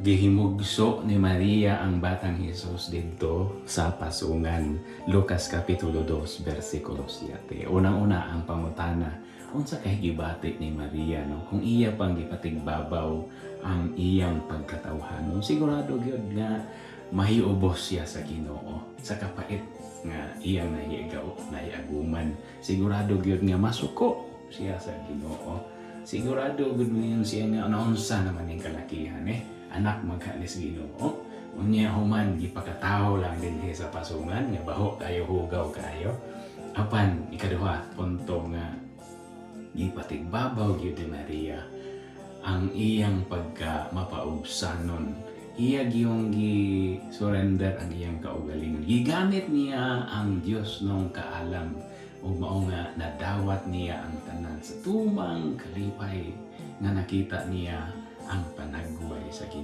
Gihimugso ni Maria ang batang Hesus dito sa pasungan. Lucas Kapitulo 2, versikulo 7. Unang-una ang pangutana, unsa kay gibati ni Maria, no? Kung iya pang gipatigbabaw ang iyang pagkatawhanon, sigurado gyud nga mahiubos siya sa Ginoo sa kapait nga iyang nahiaguman. Sigurado gyud nga masuko siya sa Ginoo. Sigurado gud niyon siya nga naunsa naman ning kalakihan anak magkanis Ginoo. Unya human gipakatawo lang din sa pasungan nga baho kayo hugaw kayo. Apan ikaduha punto nga gipatigbabaw gyud ni Maria ang iyang pagka mapaubsanon. Iya giyong gi-surrender ang iyang kaugalingon. Gigamit niya ang Dios nung kaalam o mao nga nadawat niya ang tanan sa tumang kalipay nga nakita niya ang panagbuhay sa Ginoo.